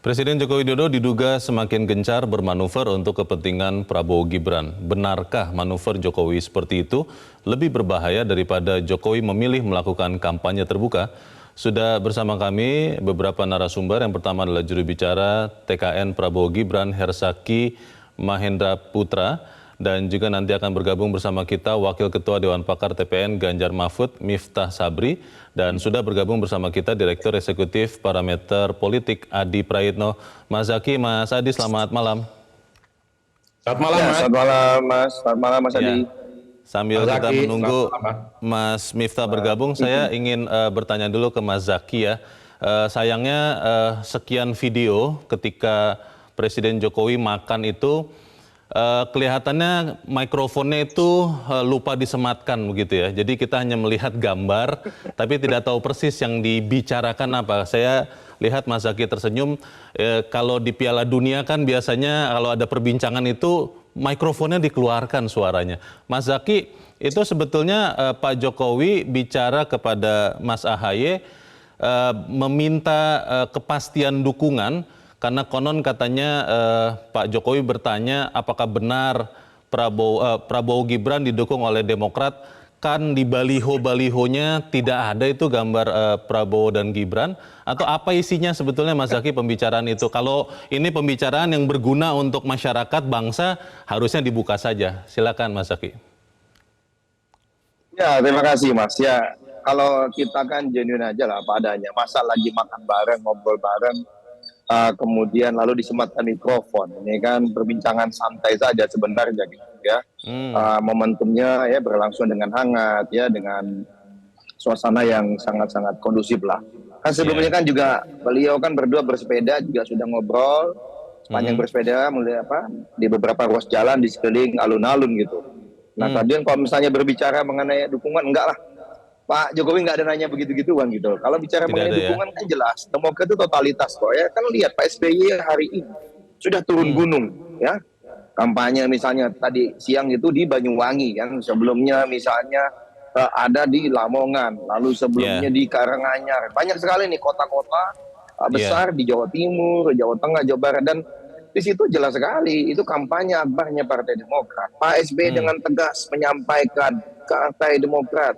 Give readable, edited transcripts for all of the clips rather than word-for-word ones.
Presiden Joko Widodo diduga semakin gencar bermanuver untuk kepentingan Prabowo Gibran. Benarkah manuver Jokowi seperti itu lebih berbahaya daripada Jokowi memilih melakukan kampanye terbuka? Sudah bersama kami beberapa narasumber. Yang pertama adalah juru bicara TKN Prabowo Gibran, Hersaki Mahendra Putra. Dan juga nanti akan bergabung bersama kita Wakil Ketua Dewan Pakar TPN Ganjar Mahfud, Miftah Sabri. Dan sudah bergabung bersama kita Direktur Eksekutif Parameter Politik Adi Praitno. Mas Zaki, Mas Adi, selamat malam. Selamat malam, Mas. Selamat malam, Mas. Selamat malam, Mas Adi. Sambil Mas kita Zaki, menunggu malam, Mas Miftah bergabung, saya ingin bertanya dulu ke Mas Zaki ya. Sayangnya sekian video ketika Presiden Jokowi makan itu, kelihatannya mikrofonnya itu lupa disematkan begitu ya. Jadi kita hanya melihat gambar, tapi tidak tahu persis yang dibicarakan apa. Saya lihat Mas Zaki tersenyum. Kalau di Piala Dunia kan biasanya kalau ada perbincangan itu mikrofonnya dikeluarkan suaranya. Mas Zaki, itu sebetulnya Pak Jokowi bicara kepada Mas Ahaye meminta kepastian dukungan. Karena konon katanya Pak Jokowi bertanya apakah benar Prabowo Gibran didukung oleh Demokrat. Kan di baliho-balihonya tidak ada itu gambar Prabowo dan Gibran. Atau apa isinya sebetulnya Mas Zaki pembicaraan itu? Kalau ini pembicaraan yang berguna untuk masyarakat bangsa harusnya dibuka saja. Silakan Mas Zaki. Ya, terima kasih, Mas. Ya, kalau kita kan genuine aja lah apa adanya. Masa lagi makan bareng, ngobrol bareng, kemudian lalu disematkan mikrofon. Ini kan perbincangan santai saja sebenarnya gitu ya. Momentumnya ya berlangsung dengan hangat ya, dengan suasana yang sangat-sangat kondusif lah. Kan sebelumnya kan juga beliau kan berdua bersepeda juga sudah ngobrol sepanjang bersepeda mulai di beberapa ruas jalan di sekeliling alun-alun gitu. Nah, tadi kalau misalnya berbicara mengenai dukungan enggak lah. Pak Jokowi nggak ada nanya begitu-gituan gitu. Kalau bicara mengenai dukungan kan jelas. Demokrat itu totalitas kok ya. Kan lihat Pak SBY hari ini sudah turun gunung ya. Kampanye misalnya tadi siang itu di Banyuwangi kan. Sebelumnya misalnya ada di Lamongan. Lalu sebelumnya di Karanganyar. Banyak sekali nih kota-kota besar di Jawa Timur, Jawa Tengah, Jawa Barat. Dan di situ jelas sekali itu kampanye akbarnya Partai Demokrat. Pak SBY dengan tegas menyampaikan ke Partai Demokrat,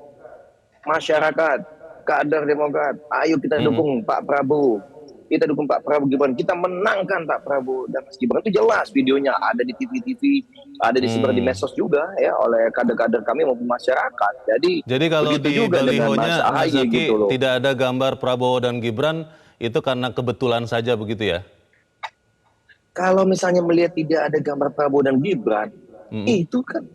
masyarakat, kader Demokrat, ayo kita dukung Pak Prabowo. Kita dukung Pak Prabowo Gibran. Kita menangkan Pak Prabowo dan Mas Gibran. Itu jelas videonya ada di TV-TV, ada disebar di medsos juga ya oleh kader-kader kami maupun masyarakat. Jadi kalau di balihonya Mas Zaki gitu tidak ada gambar Prabowo dan Gibran, itu karena kebetulan saja begitu ya? Kalau misalnya melihat tidak ada gambar Prabowo dan Gibran, itu kan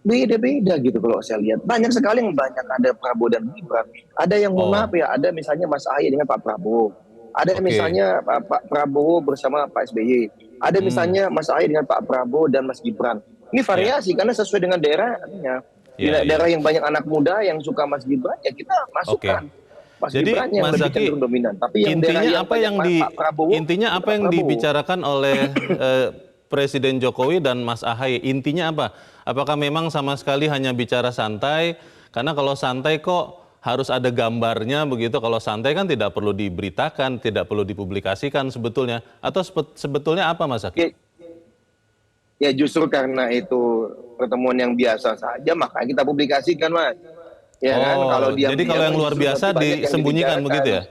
beda-beda gitu kalau saya lihat. Banyak sekali yang ada Prabowo dan Gibran. Ada yang mohon maaf ya, ada misalnya Mas Ahaye dengan Pak Prabowo. Ada misalnya Pak Prabowo bersama Pak SBY. Ada misalnya Mas Ahaye dengan Pak Prabowo dan Mas Gibran. Ini variasi karena sesuai dengan daerahnya. Di daerah yang banyak anak muda yang suka Mas Gibran, ya kita masukkan. Mas Jadi Gibran yang Mas lebih Zaki, cenderung dominan. Tapi yang intinya apa yang dibicarakan oleh Presiden Jokowi dan Mas Ahaye, intinya apa? Apakah memang sama sekali hanya bicara santai? Karena kalau santai kok harus ada gambarnya begitu. Kalau santai kan tidak perlu diberitakan, tidak perlu dipublikasikan sebetulnya. Atau sebetulnya apa Mas Zaki? Ya justru karena itu pertemuan yang biasa saja, maka kita publikasikan, Mas. Ya kan? Jadi kalau yang luar biasa disembunyikan begitu ya?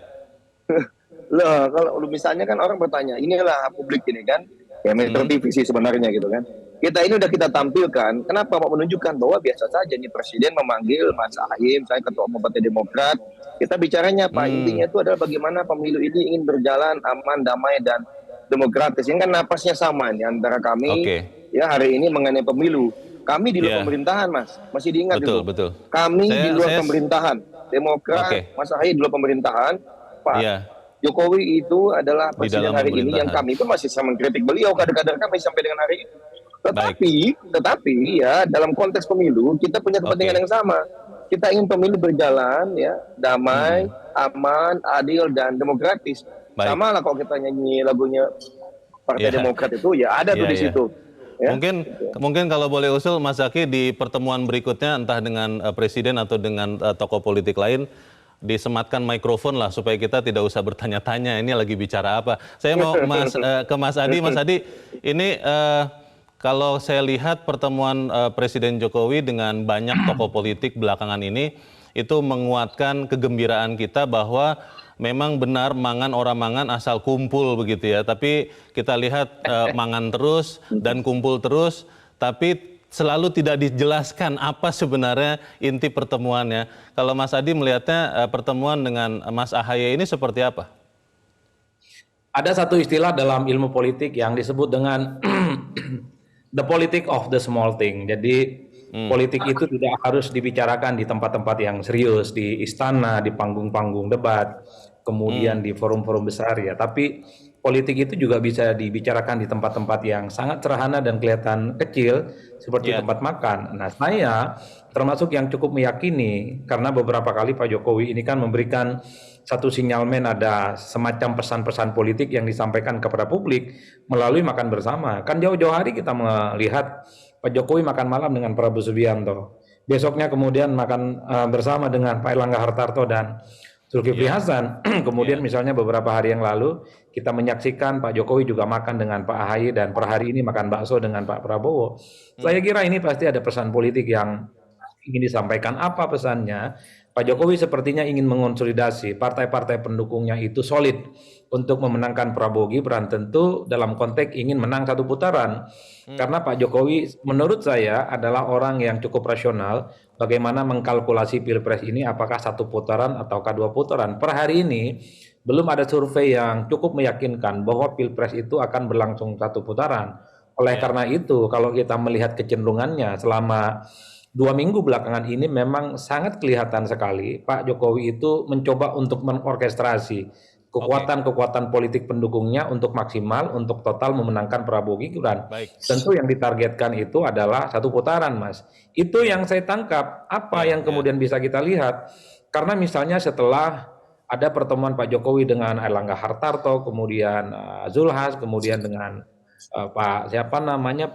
Loh, kalau misalnya kan orang bertanya, inilah publik ini kan, ya Metro TV sih sebenarnya gitu kan. Kita ini udah kita tampilkan, kenapa mau menunjukkan bahwa biasa saja nih Presiden memanggil Mas Ahaye, misalnya Ketua Umum Partai Demokrat, kita bicaranya Pak, intinya itu adalah bagaimana pemilu ini ingin berjalan aman, damai, dan demokratis. Ini kan napasnya sama nih antara kami, ya hari ini mengenai pemilu. Kami di luar pemerintahan, Mas. Masih diingat itu. Betul. Kami di luar pemerintahan. Demokrat, Mas Ahaye di luar pemerintahan. Pak Jokowi itu adalah presiden hari ini yang kami pun masih sama mengkritik beliau, kader-kader kami sampai dengan hari ini. Tetapi ya dalam konteks pemilu kita punya kepentingan yang sama. Kita ingin pemilu berjalan ya damai, aman, adil, dan demokratis. Sama lah kalau kita nyanyi lagunya Partai Demokrat itu ya ada tuh di situ. Ya. Mungkin kalau boleh usul Mas Zaki di pertemuan berikutnya entah dengan Presiden atau dengan tokoh politik lain, disematkan mikrofon lah supaya kita tidak usah bertanya-tanya ini lagi bicara apa. Saya mau ke Mas Adi. Mas Adi, ini kalau saya lihat pertemuan Presiden Jokowi dengan banyak tokoh politik belakangan ini itu menguatkan kegembiraan kita bahwa memang benar mangan orang mangan asal kumpul begitu ya. Tapi kita lihat mangan terus dan kumpul terus, tapi selalu tidak dijelaskan apa sebenarnya inti pertemuannya. Kalau Mas Adi melihatnya pertemuan dengan Mas AHY ini seperti apa? Ada satu istilah dalam ilmu politik yang disebut dengan the politic of the small thing. Jadi politik itu tidak harus dibicarakan di tempat-tempat yang serius, di istana, di panggung-panggung debat, kemudian di forum-forum besar ya. Tapi politik itu juga bisa dibicarakan di tempat-tempat yang sangat sederhana dan kelihatan kecil, seperti tempat makan. Nah, saya termasuk yang cukup meyakini, karena beberapa kali Pak Jokowi ini kan memberikan satu sinyalmen, ada semacam pesan-pesan politik yang disampaikan kepada publik melalui makan bersama. Kan jauh-jauh hari kita melihat Pak Jokowi makan malam dengan Prabowo Subianto. Besoknya kemudian makan bersama dengan Pak Erlangga Hartarto dan Zulkifli Hasan. Kemudian misalnya beberapa hari yang lalu kita menyaksikan Pak Jokowi juga makan dengan Pak AHY dan per hari ini makan bakso dengan Pak Prabowo. Saya kira ini pasti ada pesan politik yang ingin disampaikan. Apa pesannya? Pak Jokowi sepertinya ingin mengonsolidasi partai-partai pendukungnya itu solid untuk memenangkan Prabowo Gibran, tentu dalam konteks ingin menang satu putaran. Karena Pak Jokowi menurut saya adalah orang yang cukup rasional bagaimana mengkalkulasi Pilpres ini apakah satu putaran ataukah dua putaran. Per hari ini belum ada survei yang cukup meyakinkan bahwa Pilpres itu akan berlangsung satu putaran. Oleh karena itu kalau kita melihat kecenderungannya selama 2 minggu belakangan ini memang sangat kelihatan sekali Pak Jokowi itu mencoba untuk mengorkestrasi kekuatan-kekuatan politik pendukungnya untuk maksimal, untuk total memenangkan Prabowo Gibran. Tentu yang ditargetkan itu adalah satu putaran, Mas. Itu yang saya tangkap. Apa yang kemudian bisa kita lihat? Karena misalnya setelah ada pertemuan Pak Jokowi dengan Erlangga Hartarto, kemudian Zulhas, kemudian dengan Pak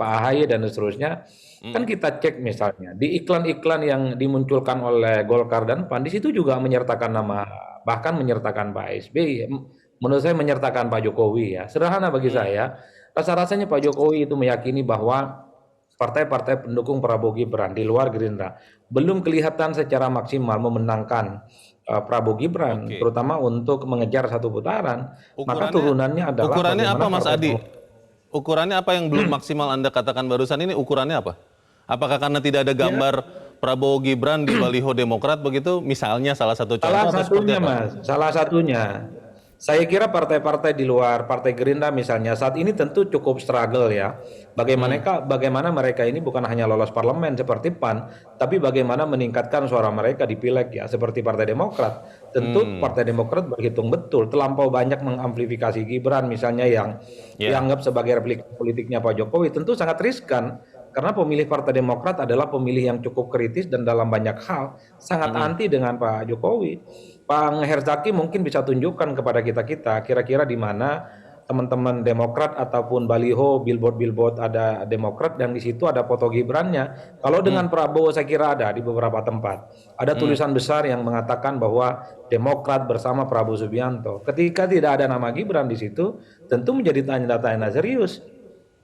AHY dan seterusnya, kan kita cek misalnya di iklan-iklan yang dimunculkan oleh Golkar dan PAN, di situ juga menyertakan nama, bahkan menyertakan Pak SBY, menurut saya menyertakan Pak Jokowi ya. Sederhana bagi saya, rasa-rasanya Pak Jokowi itu meyakini bahwa partai-partai pendukung Prabowo Gibran di luar Gerindra belum kelihatan secara maksimal memenangkan Prabowo Gibran, terutama untuk mengejar satu putaran. Maka turunannya adalah ukurannya apa, Mas Adi? Ukurannya apa yang belum maksimal Anda katakan barusan ini, ukurannya apa? Apakah karena tidak ada gambar Prabowo Gibran di baliho Demokrat begitu? Misalnya salah satu contoh. Salah satunya, Mas. Salah satunya. Saya kira partai-partai di luar Partai Gerindra misalnya saat ini tentu cukup struggle ya. Bagaimana mereka ini bukan hanya lolos parlemen seperti PAN, tapi bagaimana meningkatkan suara mereka di pileg ya, seperti Partai Demokrat. Tentu Partai Demokrat berhitung betul terlampau banyak mengamplifikasi Gibran misalnya yang dianggap sebagai replika politiknya Pak Jokowi, tentu sangat riskan. Karena pemilih Partai Demokrat adalah pemilih yang cukup kritis dan dalam banyak hal sangat anti dengan Pak Jokowi. Pak Herzaki mungkin bisa tunjukkan kepada kita kira-kira di mana teman-teman Demokrat ataupun baliho, billboard ada Demokrat dan di situ ada foto Gibrannya. Kalau dengan Prabowo saya kira ada di beberapa tempat. Ada tulisan besar yang mengatakan bahwa Demokrat bersama Prabowo Subianto. Ketika tidak ada nama Gibran di situ, tentu menjadi tanda-tanda serius.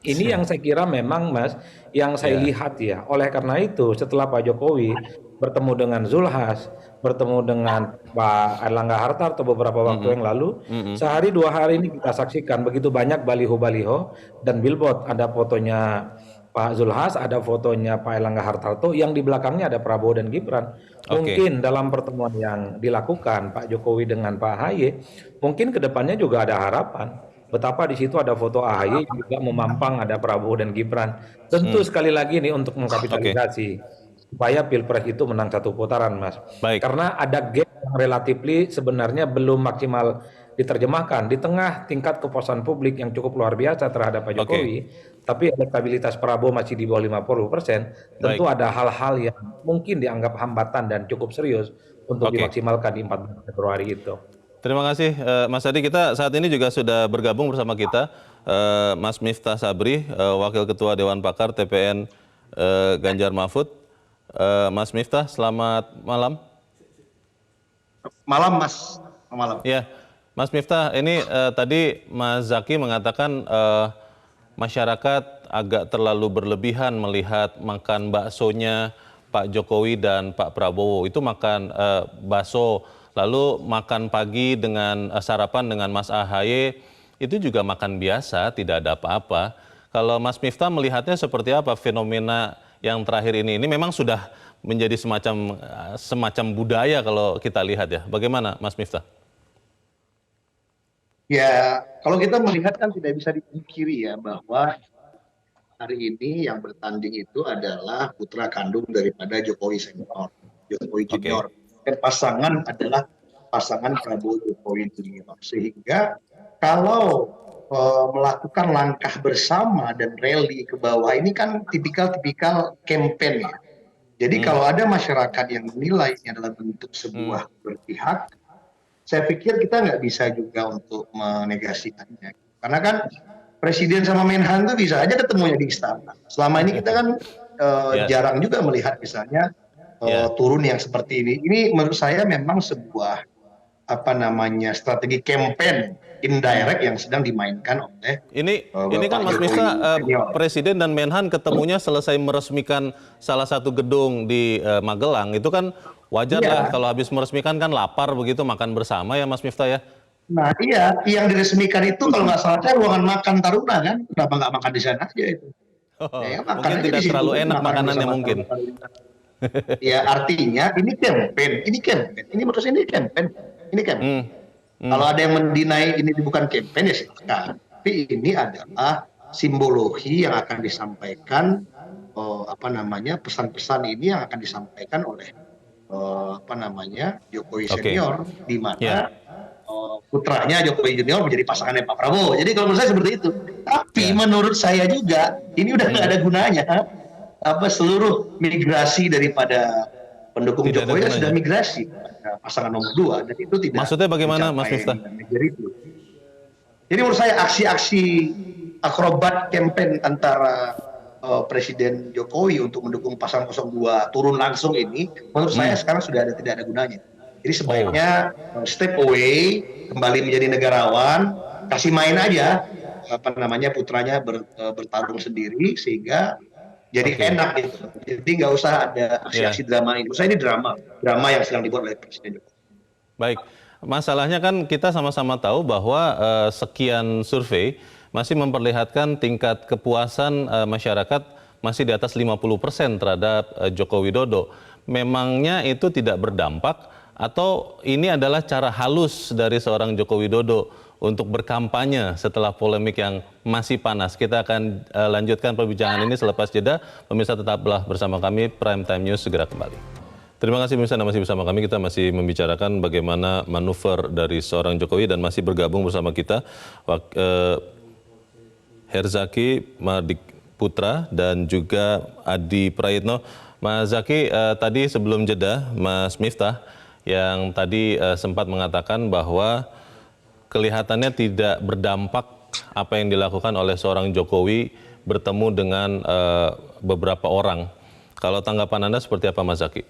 Ini yang saya kira memang, Mas, yang saya lihat ya. Oleh karena itu setelah Pak Jokowi bertemu dengan Zulhas, bertemu dengan Pak Erlangga Hartarto beberapa waktu yang lalu, sehari 2 hari ini kita saksikan begitu banyak baliho-baliho dan billboard. Ada fotonya Pak Zulhas, ada fotonya Pak Erlangga Hartarto, yang di belakangnya ada Prabowo dan Gibran. Mungkin dalam pertemuan yang dilakukan Pak Jokowi dengan Pak AHY, mungkin kedepannya juga ada harapan. Betapa di situ ada foto AHY juga memampang ada Prabowo dan Gibran. Tentu sekali lagi ini untuk mengkapitalisasi supaya Pilpres itu menang satu putaran, Mas. Karena ada gap yang relatif sebenarnya belum maksimal diterjemahkan di tengah tingkat kepuasan publik yang cukup luar biasa terhadap Pak Jokowi, tapi elektabilitas Prabowo masih di bawah 50%. Tentu ada hal-hal yang mungkin dianggap hambatan dan cukup serius untuk dimaksimalkan di 14 Februari itu. Terima kasih Mas Adi. Kita saat ini juga sudah bergabung bersama kita Mas Miftah Sabri, Wakil Ketua Dewan Pakar TPN Ganjar Mahfud. Mas Miftah, selamat malam. Malam Mas, malam. Ya, Mas Miftah, ini tadi Mas Zaky mengatakan masyarakat agak terlalu berlebihan melihat makan baksonya Pak Jokowi dan Pak Prabowo. Itu makan bakso, lalu makan pagi dengan sarapan dengan Mas AHY, itu juga makan biasa, tidak ada apa-apa. Kalau Mas Miftah melihatnya seperti apa fenomena yang terakhir ini? Ini memang sudah menjadi semacam budaya kalau kita lihat ya. Bagaimana Mas Miftah? Ya, kalau kita melihat kan tidak bisa dipungkiri ya bahwa hari ini yang bertanding itu adalah putra kandung daripada Jokowi senior, Jokowi Oke. junior. Dan pasangan adalah pasangan Prabowo Jokowi junior. Sehingga kalau melakukan langkah bersama dan rally ke bawah ini kan tipikal-tipikal campaign ya. Jadi kalau ada masyarakat yang menilai ini adalah bentuk sebuah berpihak, saya pikir kita nggak bisa juga untuk menegasikannya. Karena kan Presiden sama Menhan itu bisa aja ketemunya di istana. Selama ini kita kan Ya. jarang juga melihat misalnya Ya. turun yang seperti ini. Ini menurut saya memang sebuah strategi campaign indirect yang sedang dimainkan oleh Ini kan Bapak Mas Jokowi Miftah, senior. Presiden dan Menhan ketemunya selesai meresmikan salah satu gedung di Magelang. Itu kan wajar lah Iya. kalau habis meresmikan kan lapar begitu makan bersama ya Mas Miftah ya. Nah iya, yang diresmikan itu kalau nggak salah saya ruangan makan Taruna kan, kenapa nggak makan di sana aja itu? Ya, makan Mungkin aja tidak di situ, terlalu enak kenapa makanannya bersama mungkin. Taruna? Ya artinya ini campaign, ini menurut saya ini campaign, ini campaign. Kalau ada yang mendinai ini bukan campaign ya silakan. Tapi ini adalah simbologi yang akan disampaikan pesan-pesan ini yang akan disampaikan oleh Jokowi Oke. senior di mana Ya. putranya Jokowi junior menjadi pasangannya Pak Prabowo. Jadi kalau menurut saya seperti itu. Tapi Ya. menurut saya juga ini udah nggak ada gunanya. Seluruh migrasi daripada pendukung Tidak ada Jokowi gunanya. sudah migrasi pada pasangan nomor 2 dan itu tidak Maksudnya bagaimana, Mas mencapai Miftah? major itu. Jadi menurut saya aksi-aksi akrobat campaign antara Presiden Jokowi untuk mendukung pasangan 02 turun langsung ini menurut saya sekarang sudah tidak ada gunanya. Jadi sebaiknya step away, kembali menjadi negarawan, kasih main aja putranya bertarung sendiri sehingga jadi Oke. enak gitu. Jadi nggak usah ada aksi-aksi drama ini. Menurut saya ini drama yang sedang dibuat oleh Presiden Jokowi. Baik, masalahnya kan kita sama-sama tahu bahwa sekian survei masih memperlihatkan tingkat kepuasan masyarakat masih di atas 50% terhadap Joko Widodo. Memangnya itu tidak berdampak atau ini adalah cara halus dari seorang Joko Widodo untuk berkampanye setelah polemik yang masih panas? Kita akan lanjutkan perbincangan ini selepas jeda. Pemirsa tetaplah bersama kami, Prime Time News segera kembali. Terima kasih pemirsa masih bersama kami. Kita masih membicarakan bagaimana manuver dari seorang Jokowi dan masih bergabung bersama kita Herzaki Mardik Putra dan juga Adi Prayitno. Mas Zaky, tadi sebelum jeda Mas Miftah yang tadi sempat mengatakan bahwa kelihatannya tidak berdampak apa yang dilakukan oleh seorang Jokowi bertemu dengan beberapa orang. Kalau tanggapan Anda seperti apa Mas Zaky?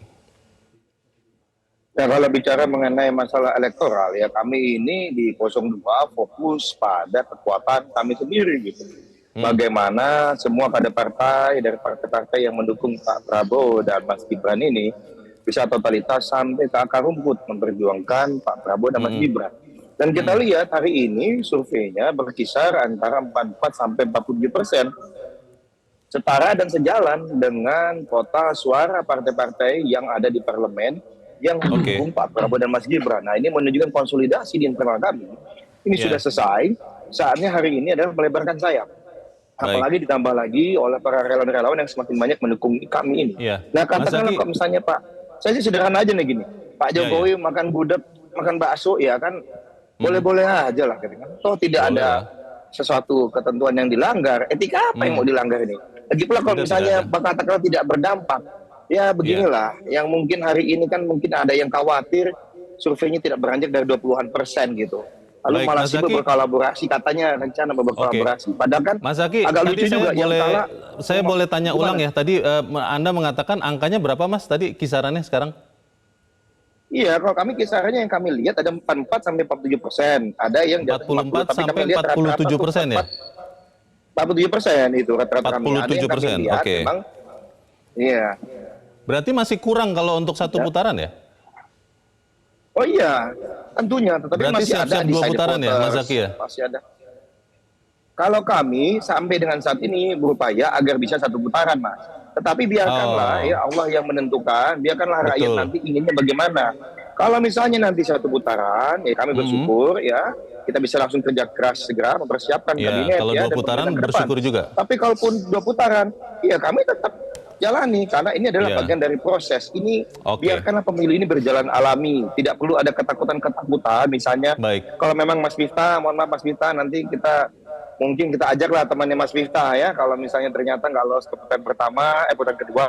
Ya kalau bicara mengenai masalah elektoral ya kami ini di 02 fokus pada kekuatan kami sendiri gitu. Bagaimana semua kader partai dari partai-partai yang mendukung Pak Prabowo dan Mas Gibran ini bisa totalitas sampai ke akar rumput memperjuangkan Pak Prabowo dan Mas Gibran. Dan kita lihat hari ini surveinya berkisar antara 44 sampai 47%. Setara dan sejalan dengan kota suara partai-partai yang ada di parlemen yang mendukung Pak Prabowo dan Mas Gibran. Nah ini menunjukkan konsolidasi di internal kami. Ini sudah selesai. Saatnya hari ini adalah melebarkan sayap. Apalagi ditambah lagi oleh para relawan-relawan yang semakin banyak mendukung kami ini. Nah katakanlah kalau misalnya Pak, saya sih sederhana aja nih gini. Pak Jokowi makan gudeg, makan bakso ya kan boleh-boleh aja lah. Toh tidak ada sesuatu ketentuan yang dilanggar. Etika apa yang mau dilanggar ini? Lagi pula kalau misalnya katakanlah tidak berdampak. Ya beginilah, yang mungkin hari ini kan mungkin ada yang khawatir surveinya tidak beranjak dari 20-an% gitu. Lalu malah sibuk berkolaborasi, katanya rencana berkolaborasi. Padahal kan Mas Zaky, agak lucu juga. Saya boleh tanya ulang ya, tadi Anda mengatakan angkanya berapa Mas tadi kisarannya sekarang? Iya, kalau kami kisarannya yang kami lihat ada 44 sampai 47%, ada yang di atas 40, 44 tapi sampai kami lihat rata-rata 47% ya? 47% itu rata-rata kami. Ada yang kami 47%, lihat oke. memang, iya. Berarti masih kurang kalau untuk satu putaran ya? Oh iya, tentunya. Tetapi Berarti masih ada siap-siap 2 undecided putaran ya, Mas voters, Zaky ya? masih ada. Kalau kami sampai dengan saat ini berupaya agar bisa satu putaran, Mas. Tetapi biarkanlah Oh, ya Allah yang menentukan, biarkanlah rakyat betul. nanti inginnya bagaimana. Kalau misalnya nanti satu putaran, ya kami bersyukur ya kita bisa langsung kerja keras segera mempersiapkan Ya, kabinet kalau ya 2 dan putaran pemerintahan ke depan. bersyukur juga. Tapi kalaupun 2 putaran, ya kami tetap jalani karena ini adalah Ya, bagian dari proses. Ini oke. biarkanlah pemilu ini berjalan alami, tidak perlu ada ketakutan-ketakutan. Misalnya Baik. kalau memang Mas Miftah, mohon maaf Mas Miftah, nanti mungkin kita ajaklah temannya Mas Miftah ya. Kalau misalnya ternyata nggak lolos ke putaran pertama, putaran kedua,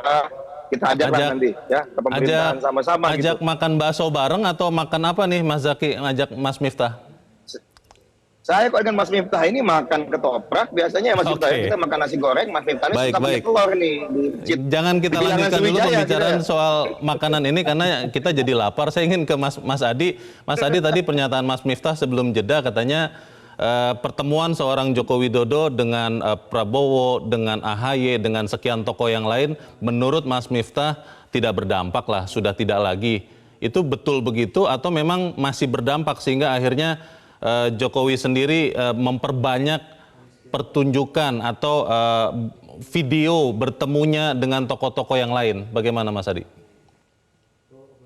kita ajaklah Ajak nanti ya ke pemerintahan sama-sama ajak gitu. makan bakso bareng atau makan apa nih Mas Zaky ngajak Mas Miftah? Saya kalau dengan Mas Miftah ini makan ketoprak, biasanya Mas Miftah Oke. kita makan nasi goreng, Mas Miftah ini Baik, suka punya baik. telur nih Jangan kita di Bilangan lanjutkan dulu Sriwijaya, pembicaraan gitu ya. soal makanan ini karena kita jadi lapar. Saya ingin ke Mas Adi. Mas Adi tadi pernyataan Mas Miftah sebelum jeda katanya pertemuan seorang Joko Widodo dengan Prabowo, dengan AHY, dengan sekian tokoh yang lain, menurut Mas Miftah tidak berdampak lah, sudah tidak lagi. Itu betul begitu atau memang masih berdampak sehingga akhirnya Jokowi sendiri memperbanyak pertunjukan atau video bertemunya dengan tokoh-tokoh yang lain. Bagaimana Mas Adi?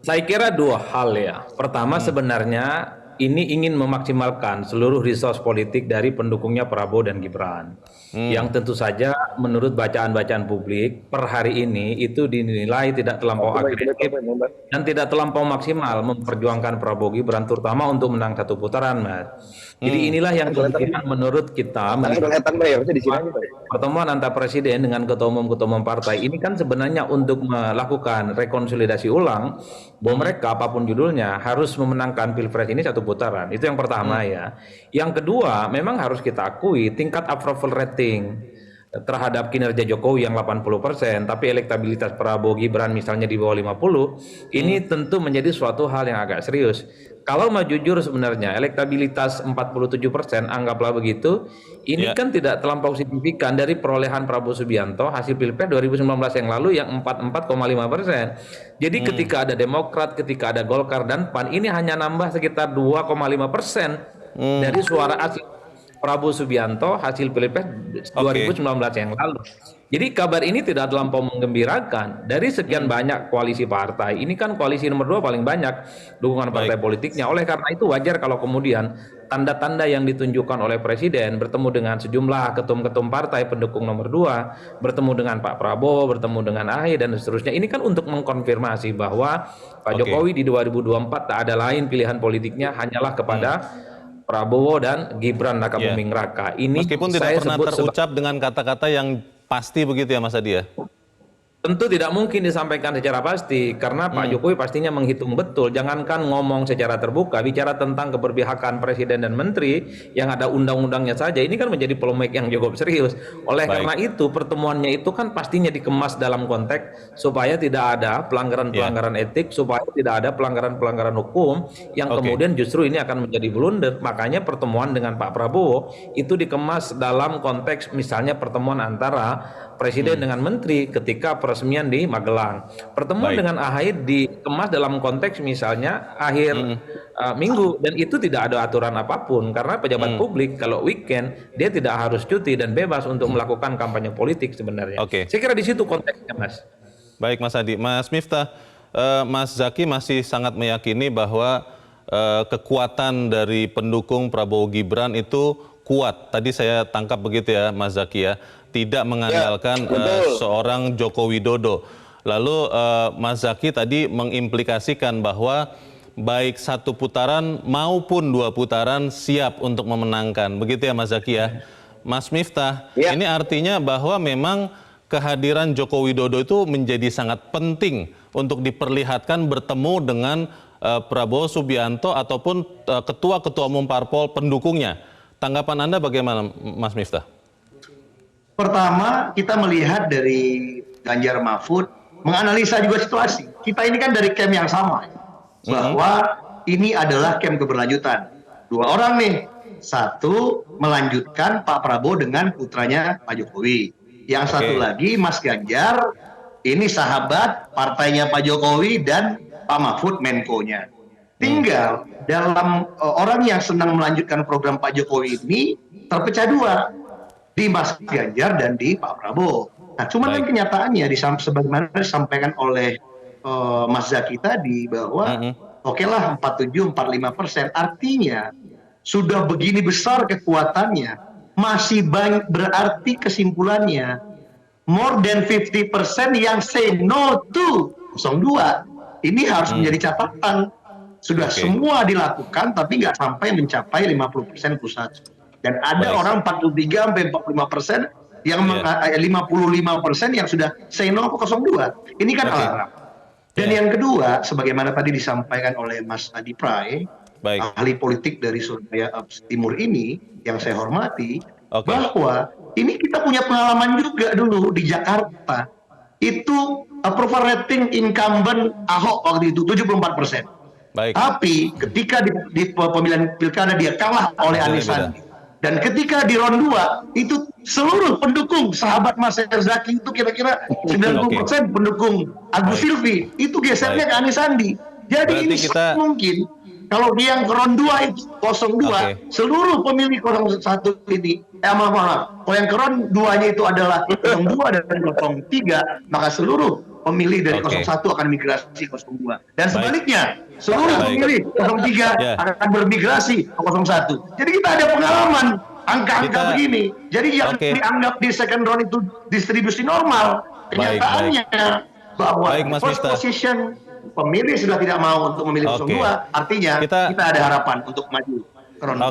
Saya kira dua hal ya. Pertama sebenarnya ini ingin memaksimalkan seluruh resource politik dari pendukungnya Prabowo dan Gibran. Yang tentu saja menurut bacaan-bacaan publik per hari ini itu dinilai tidak terlampau agresif dan tidak terlampau maksimal memperjuangkan Prabowo Gibran terutama untuk menang satu putaran, Mas. Jadi inilah yang kemudian menurut kita Kelihatan Pak ya, harusnya di sini aja, Pak. pertemuan antar presiden dengan ketua umum partai ini kan sebenarnya untuk melakukan rekonsolidasi ulang bahwa mereka apapun judulnya harus memenangkan Pilpres ini satu putaran. Itu yang pertama ya. Yang kedua, memang harus kita akui tingkat approval rating terhadap kinerja Jokowi yang 80%, tapi elektabilitas Prabowo Gibran misalnya di bawah 50, ini tentu menjadi suatu hal yang agak serius. Kalau mau jujur sebenarnya elektabilitas 47%, anggaplah begitu, ini kan tidak terlampau signifikan dari perolehan Prabowo Subianto hasil Pilpres 2019 yang lalu yang 44,5%. Jadi ketika ada Demokrat, ketika ada Golkar dan PAN, ini hanya nambah sekitar 2,5% dari suara asli Prabowo Subianto hasil Pilpres 2019 yang lalu. Jadi kabar ini tidak terlampau menggembirakan. Dari sekian banyak koalisi partai, ini kan koalisi nomor 2 paling banyak dukungan partai politiknya. Oleh karena itu wajar kalau kemudian tanda-tanda yang ditunjukkan oleh Presiden bertemu dengan sejumlah ketum-ketum partai pendukung nomor 2, bertemu dengan Pak Prabowo, bertemu dengan AHY dan seterusnya. Ini kan untuk mengkonfirmasi bahwa Pak Jokowi di 2024 tak ada lain pilihan politiknya hanyalah kepada Prabowo dan Gibran Raka Buming Raka. Ini meskipun tidak pernah terucap dengan kata-kata yang pasti begitu ya Mas Adi ya? tentu tidak mungkin disampaikan secara pasti karena Pak Jokowi pastinya menghitung betul. Jangankan ngomong secara terbuka, bicara tentang keberpihakan presiden dan menteri yang ada undang-undangnya saja, ini kan menjadi polemik yang cukup serius. Oleh karena itu pertemuannya itu kan pastinya dikemas dalam konteks supaya tidak ada pelanggaran-pelanggaran etik, supaya tidak ada pelanggaran-pelanggaran hukum yang kemudian justru ini akan menjadi blunder. Makanya pertemuan dengan Pak Prabowo itu dikemas dalam konteks misalnya pertemuan antara presiden dengan menteri ketika peresmian di Magelang. Pertemuan dengan AHY dikemas dalam konteks misalnya akhir minggu dan itu tidak ada aturan apapun karena pejabat publik kalau weekend dia tidak harus cuti dan bebas untuk melakukan kampanye politik sebenarnya. Saya kira di situ konteksnya, Mas. Baik Mas Adi. Mas Miftah, Mas Zaky masih sangat meyakini bahwa kekuatan dari pendukung Prabowo Gibran itu kuat. Tadi saya tangkap begitu ya Mas Zaky ya. Tidak mengandalkan seorang Joko Widodo. Lalu Mas Zaky tadi mengimplikasikan bahwa baik satu putaran maupun 2 putaran siap untuk memenangkan. Begitu ya Mas Zaky ya. Mas Miftah, ini artinya bahwa memang kehadiran Joko Widodo itu menjadi sangat penting untuk diperlihatkan bertemu dengan Prabowo Subianto ataupun ketua-ketua umum parpol pendukungnya. Tanggapan Anda bagaimana Mas Miftah? Pertama, kita melihat dari Ganjar Mahfud menganalisa juga situasi. Kita ini kan dari camp yang sama. bahwa ini adalah camp keberlanjutan. Dua orang nih, satu melanjutkan Pak Prabowo dengan putranya Pak Jokowi. Yang satu lagi Mas Ganjar, ini sahabat partainya Pak Jokowi dan Pak Mahfud Menko-nya. Tinggal dalam orang yang senang melanjutkan program Pak Jokowi ini terpecah dua, di Mas Ganjar dan di Pak Prabowo. Nah, cuman kan kenyataannya sebagaimana disampaikan oleh Mas Zaky tadi bahwa oke lah 47-45%, artinya sudah begini besar kekuatannya, masih banyak, berarti kesimpulannya more than 50% yang say no to 02. Ini harus menjadi catatan. Sudah semua dilakukan tapi nggak sampai mencapai 50% pusat. Dan ada orang 43-45% yang 55% yang sudah say no ke 02. Ini kan alarm. Dan yang kedua, sebagaimana tadi disampaikan oleh Mas Adi Pray, ahli politik dari Surabaya Timur ini, yang saya hormati, bahwa ini kita punya pengalaman juga dulu di Jakarta. Itu approval rating incumbent Ahok waktu itu 74%. Tapi ketika di pemilihan pilkada dia kalah oleh Anies Sandi. Dan ketika di ronde 2 itu seluruh pendukung sahabat Mas Zaky itu kira-kira 90% pendukung Agus Silvi itu gesernya ke Anies Sandi. Jadi berarti ini mungkin kalau dia yang ke ronde 2 itu 02 seluruh pemilih 01 ini maaf kalau yang ke ronde 2-nya itu adalah 02 dan 03 maka seluruh pemilih dari 01 akan migrasi ke 02 dan sebaliknya seluruh pemilih 03 akan bermigrasi ke 01. Jadi kita ada pengalaman angka-angka begini. Jadi yang dianggap di second round itu distribusi normal. Kenyataannya bahwa first position pemilih sudah tidak mau untuk memilih 02, artinya kita ada harapan untuk maju.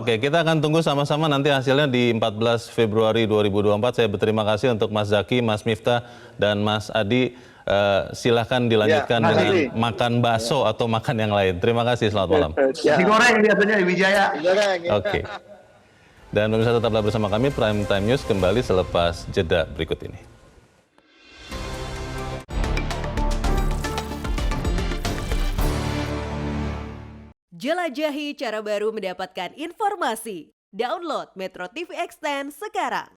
Kita akan tunggu sama-sama nanti hasilnya di 14 Februari 2024. Saya berterima kasih untuk Mas Zaky, Mas Miftah, dan Mas Adi. Silahkan dilanjutkan dengan makan bakso atau makan yang lain. Terima kasih, selamat malam. Digoreng biasanya di Wijaya. Dan pemirsa tetaplah bersama kami, Prime Time News kembali selepas jeda berikut ini. Jelajahi cara baru mendapatkan informasi. Download Metro TV Extend sekarang.